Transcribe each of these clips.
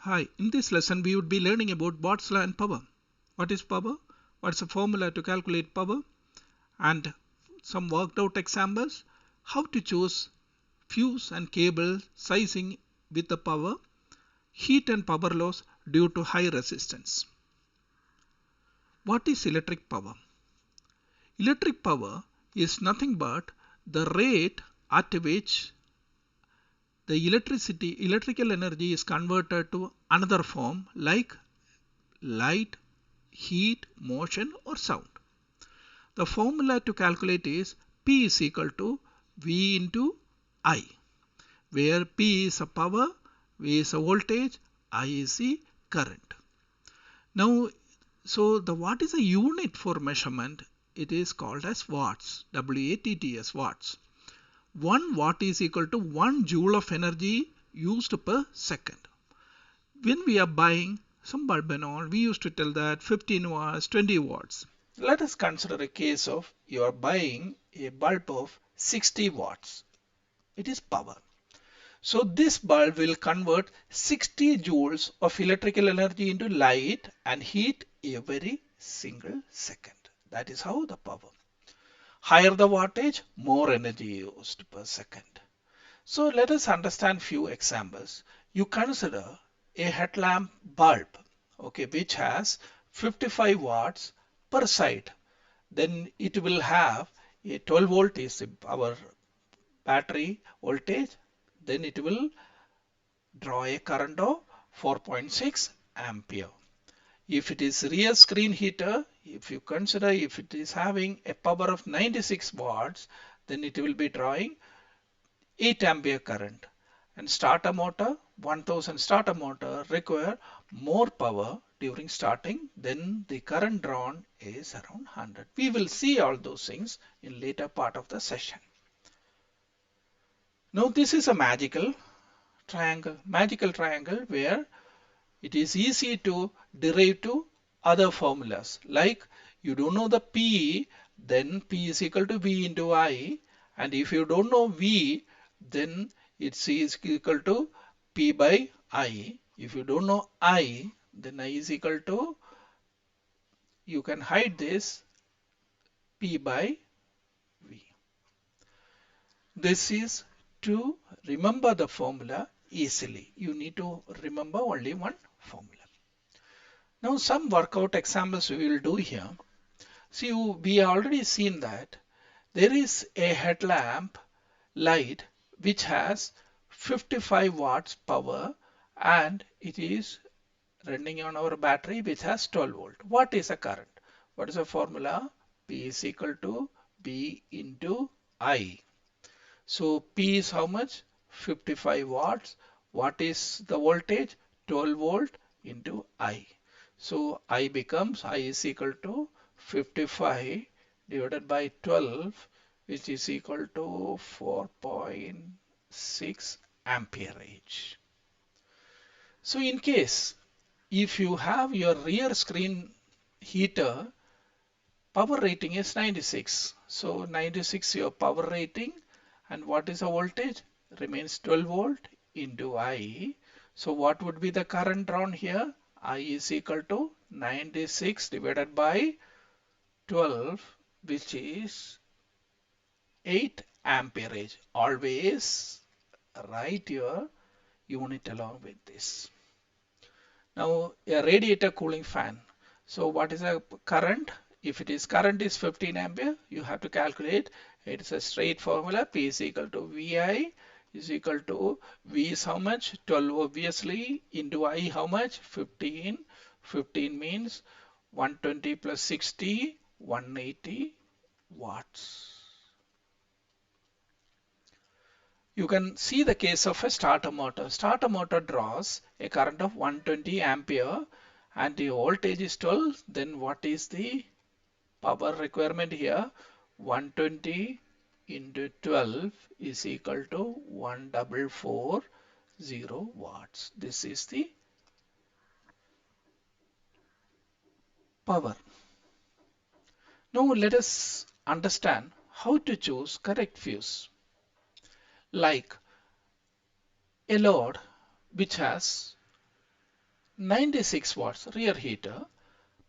Hi, in this lesson we would be learning about Watt's law and power. What is power? What's the formula to calculate power? And some worked out examples. How to choose fuse and cable sizing with the power, heat and power loss due to high resistance. What is electric power? Electric power is nothing but the rate at which the electrical energy is converted to another form like light, heat, motion or sound. The formula to calculate is P is equal to V into I, where P is a power, V is a voltage, I is the current. Now, what is a unit for measurement? It is called as watts, W-A-T-T-S, watts. 1 watt is equal to 1 joule of energy used per second. When we are buying some bulb and all, we used to tell that 15 watts, 20 watts. Let us consider a case of you are buying a bulb of 60 watts. It is power. So this bulb will convert 60 joules of electrical energy into light and heat every single second. That is how the power. Higher the wattage, more energy used per second. So let us understand few examples. You consider a headlamp bulb, okay, which has 55 watts per side. Then it will have a 12 volt is our battery voltage. Then it will draw a current of 4.6 ampere. If it is rear screen heater, if you consider if it is having a power of 96 watts, then it will be drawing 8 ampere current. And starter motor, 1000 starter motor require more power during starting, then the current drawn is around 100. We will see all those things in later part of the session. Now this is a magical triangle where it is easy to derive to other formulas. Like you don't know the P, then P is equal to V into I, and if you don't know V, then it's equal to P by I. If you don't know I, then I is equal to, you can hide this, P by V. This is to remember the formula easily. You need to remember only one formula. Now some workout examples we will do here. See, we already seen that there is a headlamp light which has 55 watts power and it is running on our battery which has 12 volt. What is the current? What is the formula? P is equal to B into I. So P is how much? 55 watts. What is the voltage? 12 volt into I. So I becomes, I is equal to 55 divided by 12, which is equal to 4.6 amperage. So in case if you have your rear screen heater, power rating is 96. So 96 your power rating, and what is the voltage? Remains 12 volt into I. So what would be the current drawn here? I is equal to 96 divided by 12, which is 8 amperage. Always write your unit along with this. Now a radiator cooling fan. So what is the current? If it is current is 15 ampere, you have to calculate. It's a straight formula. P is equal to VI is equal to V is how much? 12 obviously into I how much? 15. 15 means 120 plus 60, 180 watts. You can see the case of a starter motor. Starter motor draws a current of 120 ampere and the voltage is 12. Then what is the power requirement here? 120 into 12 is equal to 1440 watts. This is the power. Now let us understand how to choose correct fuse. Like a load which has 96 watts rear heater,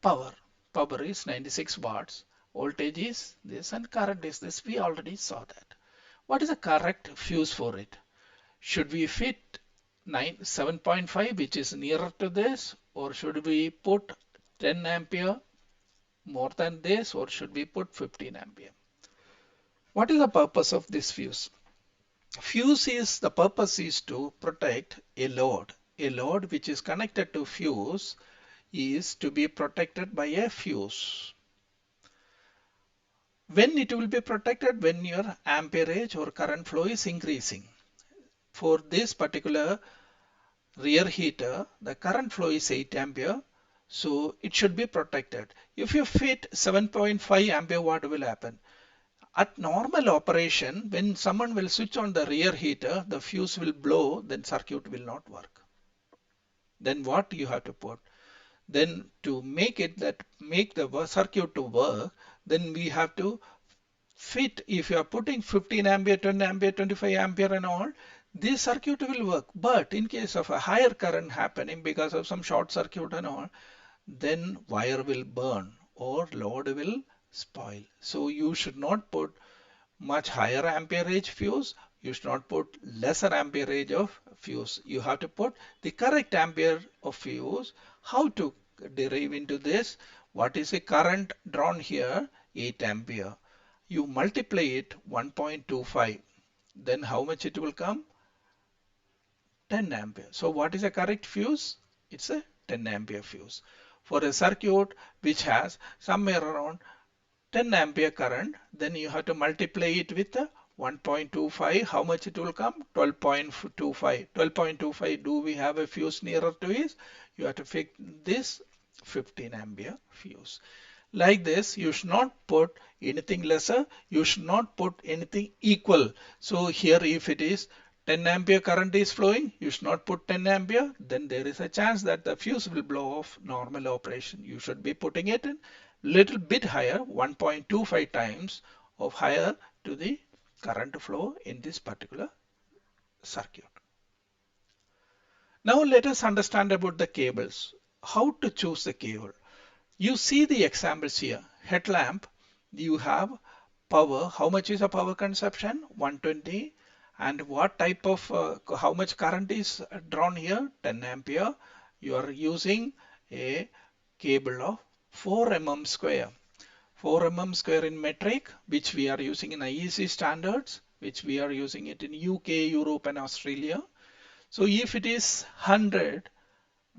power. Power is 96 watts, voltage is this and current is this. We already saw that. What is the correct fuse for it? Should we fit 7.5 which is nearer to this, or should we put 10 ampere more than this, or should we put 15 ampere? What is the purpose of this fuse? Fuse is, the purpose is to protect a load. A load which is connected to fuse is to be protected by a fuse. When it will be protected? When your amperage or current flow is increasing. For this particular rear heater, the current flow is 8 ampere, so it should be protected. If you fit 7.5 ampere, what will happen? At normal operation, when someone will switch on the rear heater, the fuse will blow, then circuit will not work. Then what you have to put? Then to make the circuit to work, then we have to fit. If you are putting 15 ampere, 10 ampere, 25 ampere and all, this circuit will work. But in case of a higher current happening because of some short circuit and all, then wire will burn or load will spoil. So you should not put much higher amperage fuse. You should not put lesser amperage of fuse. You have to put the correct ampere of fuse. How to derive into this? What is the current drawn here? 8 ampere. You multiply it 1.25. Then how much it will come? 10 ampere. So what is a correct fuse? It's a 10 ampere fuse. For a circuit which has somewhere around 10 ampere current, then you have to multiply it with 1.25. How much it will come? 12.25. 12.25. Do we have a fuse nearer to it? You have to fix this 15 ampere fuse. Like this, you should not put anything lesser. You should not put anything equal. So here, if it is 10 ampere current is flowing, you should not put 10 ampere. Then there is a chance that the fuse will blow off normal operation. You should be putting it in little bit higher, 1.25 times of higher to the current flow in this particular circuit. Now let us understand about the cables. How to choose the cable. You see the examples here. Headlamp, you have power. How much is the power consumption? 120. And what type of, how much current is drawn here? 10 ampere. You are using a cable of 4 mm square. 4 mm square in metric, which we are using in IEC standards, which we are using it in UK, Europe and Australia. So if it is 100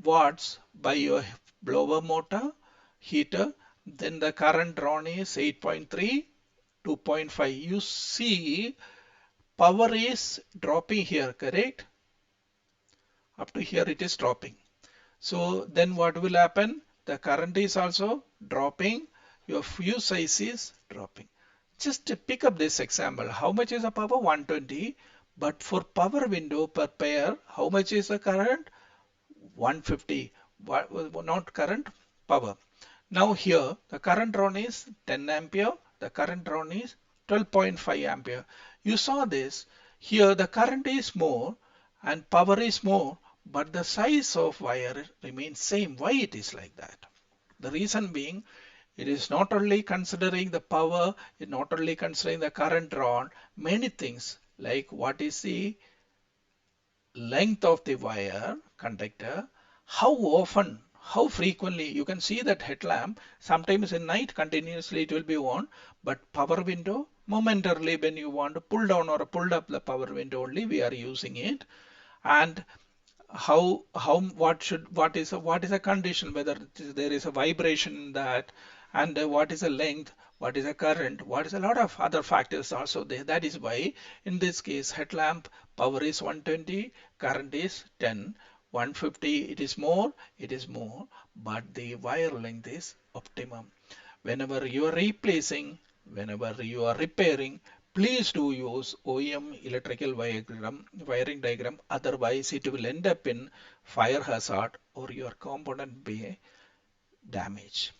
watts by your blower motor, heater, then the current drawn is 8.3, 2.5. You see power is dropping here, correct? Up to here it is dropping. So then what will happen? The current is also dropping. Your fuse size is dropping. Just to pick up this example, how much is the power? 120. But for power window per pair, how much is the current? 150. Not current, power. Now here the current drawn is 10 ampere, the current drawn is 12.5 ampere. You saw this. Here the current is more and power is more, but the size of wire remains same. Why it is like that? The reason being, it is not only considering the power, it not only considering the current drawn, many things like what is the length of the wire conductor, how often, how frequently. You can see that headlamp sometimes in night continuously it will be on, but power window momentarily when you want to pull down or pull up the power window only we are using it. And what is a condition, whether there is a vibration in that, and what is the length, what is the current, what is a lot of other factors also there. That is why in this case headlamp power is 120, current is 10, 150 it is more, but the wire length is optimum. Whenever you are replacing, whenever you are repairing, please do use OEM electrical wiring diagram. Otherwise, it will end up in fire hazard or your component be damaged.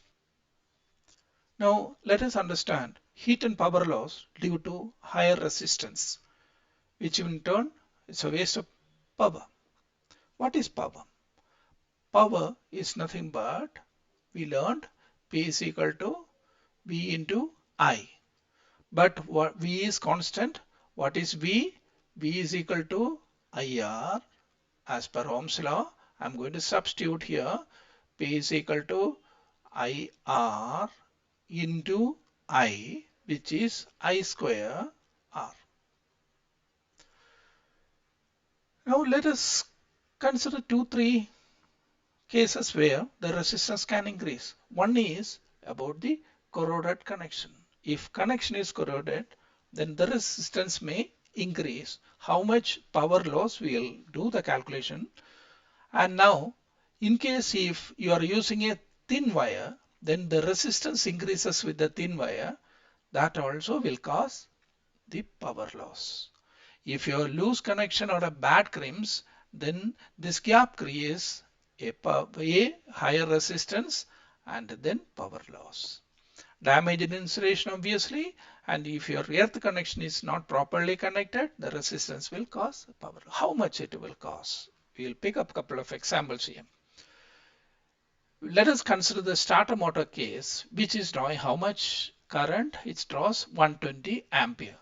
Now, let us understand heat and power loss due to higher resistance, which in turn is a waste of power. What is power? power is nothing but, we learned P is equal to V into I. But what V is constant. What is V? V is equal to IR as per Ohm's law. I'm going to substitute here. P is equal to IR into I, which is I square R. Now let us consider 2-3 cases where the resistance can increase. One is about the corroded connection. If connection is corroded, then the resistance may increase. How much power loss, we will do the calculation. And now, in case if you are using a thin wire, then the resistance increases with the thin wire. That also will cause the power loss. If you lose connection or a bad crimps, then this gap creates a higher resistance and then power loss. Damage in insulation obviously, and if your earth connection is not properly connected, the resistance will cause power. How much it will cause? We will pick up a couple of examples here. Let us consider the starter motor case, which is drawing how much current? It draws 120 ampere.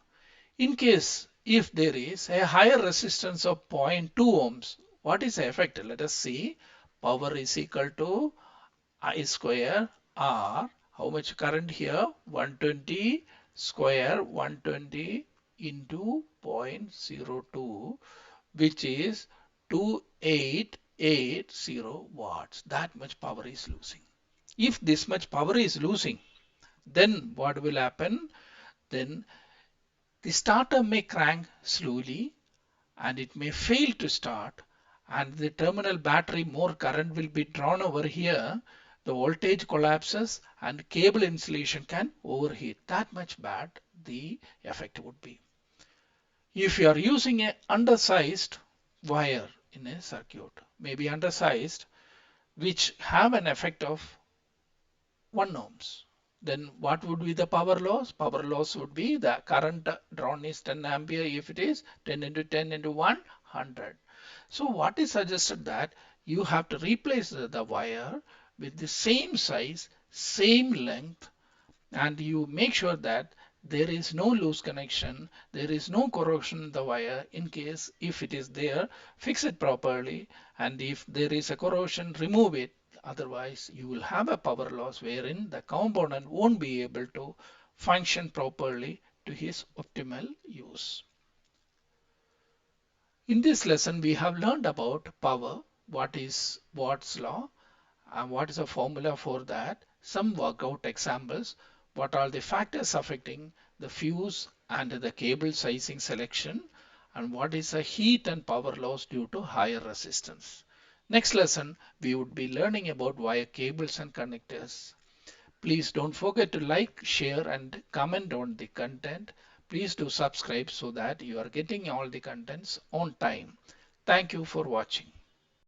In case if there is a higher resistance of 0.2 ohms, what is the effect? Let us see. Power is equal to I square R. How much current here? 120 square 120 into 0.02, which is 2880 watts. That much power is losing. If this much power is losing, then what will happen? Then the starter may crank slowly and it may fail to start, and the terminal battery, more current will be drawn over here. The voltage collapses and cable insulation can overheat. That much bad the effect would be. If you are using a undersized wire in a circuit, maybe undersized, which have an effect of 1 ohms, then what would be the power loss? Power loss would be the current drawn is 10 ampere. If it is 10 into 10 into 100. So what is suggested that you have to replace the wire with the same size, same length, and you make sure that there is no loose connection, there is no corrosion in the wire. In case if it is there, fix it properly, and if there is a corrosion, remove it. Otherwise you will have a power loss wherein the component won't be able to function properly to his optimal use. In this lesson we have learned about power, what is Watt's law and what is the formula for that, some workout examples, what are the factors affecting the fuse and the cable sizing selection, and what is the heat and power loss due to higher resistance. Next lesson we would be learning about wire cables and connectors. Please don't forget to like, share and comment on the content. Please do subscribe so that you are getting all the contents on time. Thank you for watching.